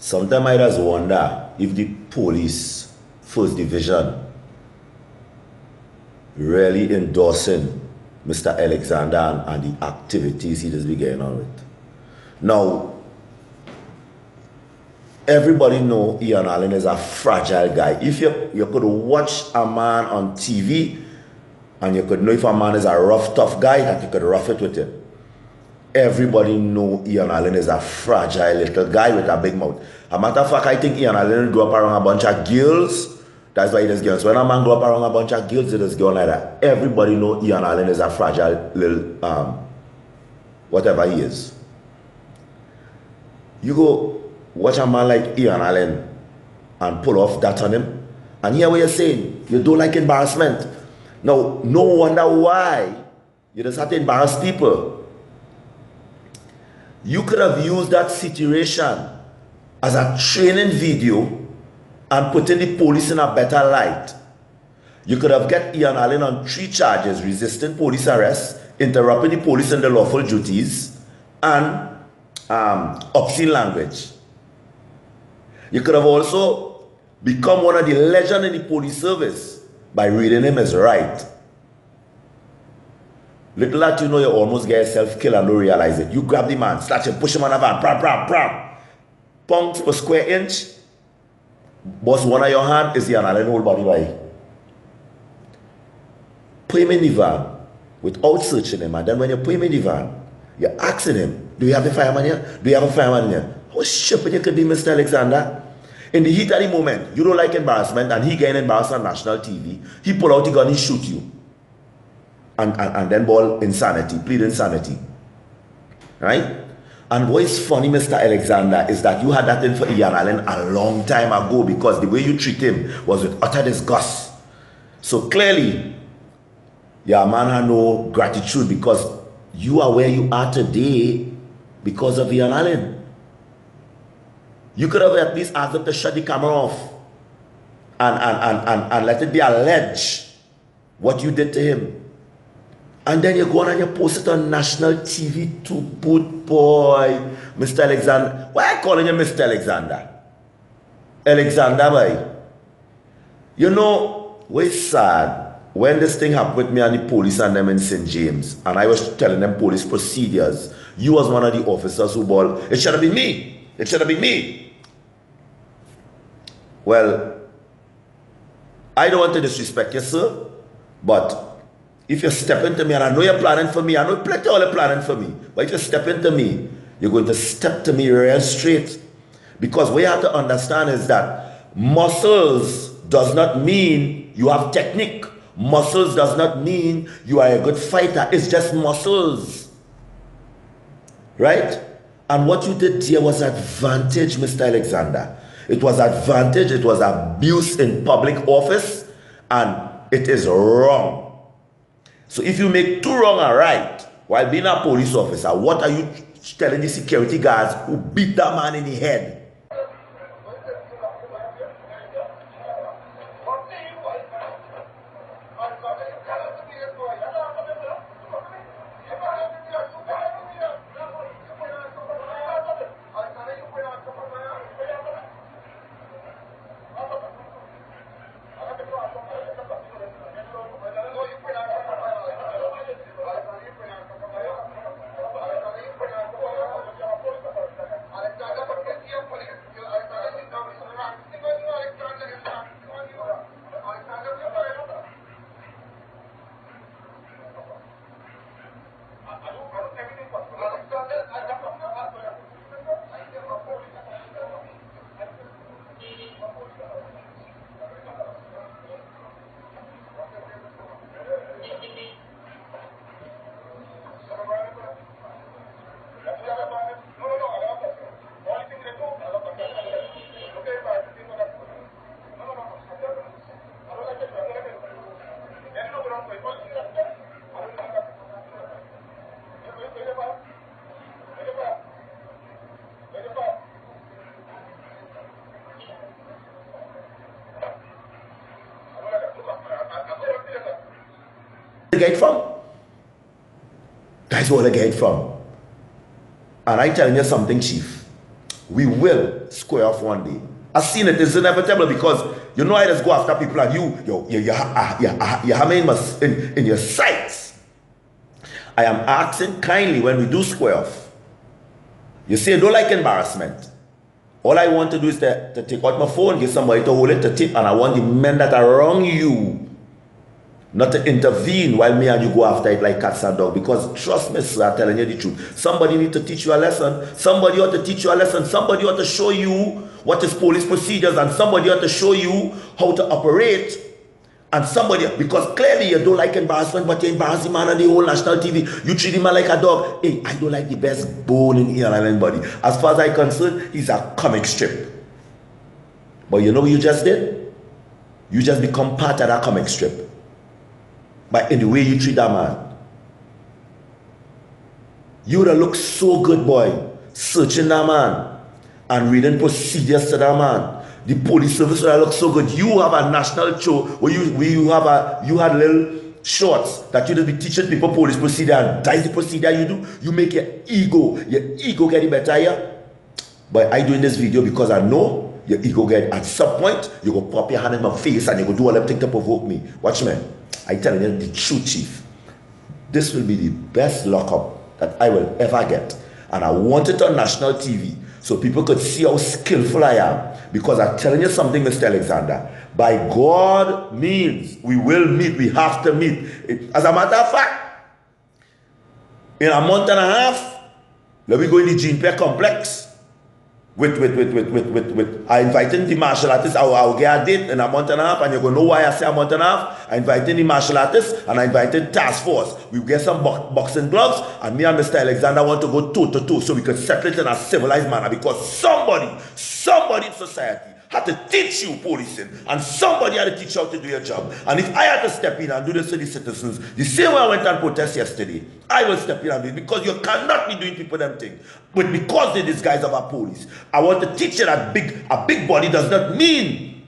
Sometimes I just wonder if the police first division really endorsing Mr. Alexander and the activities he just be getting on with. Now, everybody know Ian Alleyne is a fragile guy. If you could watch a man on TV and you could know if a man is a rough, tough guy, that you could rough it with him. Everybody know Ian Alleyne is a fragile little guy with a big mouth. A matter of fact, I think Ian Alleyne grew up around a bunch of girls. That's why he does girls. When a man grew up around a bunch of girls, he does girl like that. Everybody know Ian Alleyne is a fragile little, whatever he is. You go watch a man like Ian Alleyne and pull off that on him, and hear what you're saying. You don't like embarrassment. Now, no wonder why you just have to embarrass people. You could have used that situation as a training video and putting the police in a better light. You could have get Ian Alleyne on 3 charges: resisting police arrest, interrupting the police in their lawful duties, and obscene language. You could have also become one of the legends in the police service by reading him his right. Little that you know, you almost get yourself killed and don't realize it. You grab the man, snatch him, push him on a van, bram, bram, bram. Punks per square inch. Boss one of your hand is the Alleyne whole body by. Put him in the van without searching him, and then when you put him in the van, you're asking him, do you have a fireman here? Do you have a fireman here? How stupid you could be, Mr. Alexander? In the heat of the moment, you don't like embarrassment, and he getting embarrassed on national TV. He pull out the gun, he shoot you. And then ball insanity, plead insanity. Right? And what is funny, Mr. Alexander, is that you had that in for Ian Alleyne a long time ago, because the way you treat him was with utter disgust. So clearly, your man had no gratitude, because you are where you are today because of Ian Alleyne. You could have at least asked them to shut the camera off and let it be alleged what you did to him. And then you go on and you post it on national TV to boot, boy. Mr. Alexander. Why are you calling you Mr. Alexander? Alexander, boy. You know, we're sad. When this thing happened with me and the police and them in St. James, and I was telling them police procedures, you was one of the officers who ball, it should have been me. It should have been me. Well, I don't want to disrespect you, sir, but if you step into me, and I know you're planning for me, I know plenty of you planning for me, but if you step into me, you're going to step to me real straight. Because what you have to understand is that muscles does not mean you have technique. Muscles does not mean you are a good fighter. It's just muscles. Right? And what you did here was advantage, Mr. Alexander. It was advantage, it was abuse in public office, and it is wrong. So if you make 2 wrong and right while being a police officer, what are you telling the security guards who beat that man in the head? Get from? That's where they get from. And I telling you something, Chief. we will square off one day. I've seen it. It's inevitable because you know I just go after people and you have me in your sights. I am asking kindly when we do square off. You see, I don't like embarrassment. All I want to do is to take out my phone, get somebody to hold it, to tip, and I want the men that are around you not to intervene while me and you go after it like cats and dogs. Because trust me, sir, I'm telling you the truth. Somebody need to teach you a lesson. Somebody ought to teach you a lesson. Somebody ought to show you what is police procedures, and somebody ought to show you how to operate. And somebody, because clearly you don't like embarrassment, but you embarrass the man on the whole national TV. You treat him like a dog. Hey, I don't like the best bone in here and anybody. As far as I'm concerned, he's a comic strip. But you know what you just did? You just become part of that comic strip. By in the way you treat that man. You would have looked so good, boy, searching that man and reading procedures to that man. The police service would have looked so good. You have a national show where you had little shorts that you just be teaching people police procedure, and that's the procedure you do. You make your ego get the better here. But I doing this video because I know your ego get at some point you go pop your hand in my face and you go do all everything to provoke me. Watch me. I tell you the truth, chief. This will be the best lockup that I will ever get. And I want it on national TV so people could see how skillful I am. Because I'm telling you something, Mr. Alexander. By God means, we will meet. We have to meet. As a matter of fact, in a month and a half, let me go in the Gene Peck complex. I invited the martial artists. I'll get a date in a month and a half, and you're going to know why I say a month and a half. I invited the martial artists, and I invited task force. We get some boxing gloves, and me and Mr. Alexander want to go toe to toe so we can settle it in a civilized manner, because somebody in society had to teach you policing, and somebody had to teach you how to do your job. And if I had to step in and do this to the citizens, the same way I went and protest yesterday, I will step in and do it, because you cannot be doing people them thing. But because they disguise of a police, I want to teach you that a big body does not mean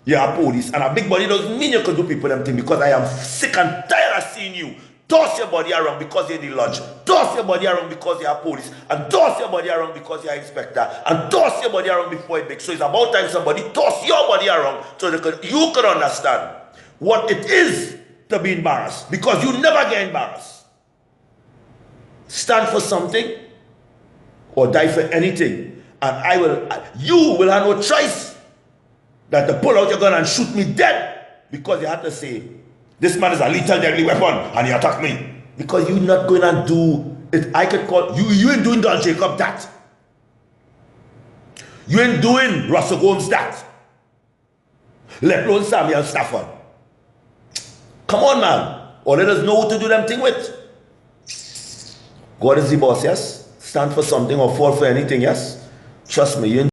you're a police, and a big body doesn't mean you can do people them thing, because I am sick and tired of seeing you toss your body around because you're in the lodge, toss your body around because you're a police, and toss your body around because you're an inspector, and toss your body around before it makes. So it's about time somebody toss your body around so that you can understand what it is to be embarrassed, because you never get embarrassed. Stand for something or die for anything, and you will have no choice than to pull out your gun and shoot me dead, because you have to say, this man is a lethal deadly weapon and he attacked me. Because you're not going to do it. I could call you ain't doing Don Jacob that. You ain't doing Russell Gomes that. Let alone Samuel Stafford. Come on, man. Or let us know who to do them thing with. God is the boss, yes? Stand for something or fall for anything, yes? Trust me, you ain't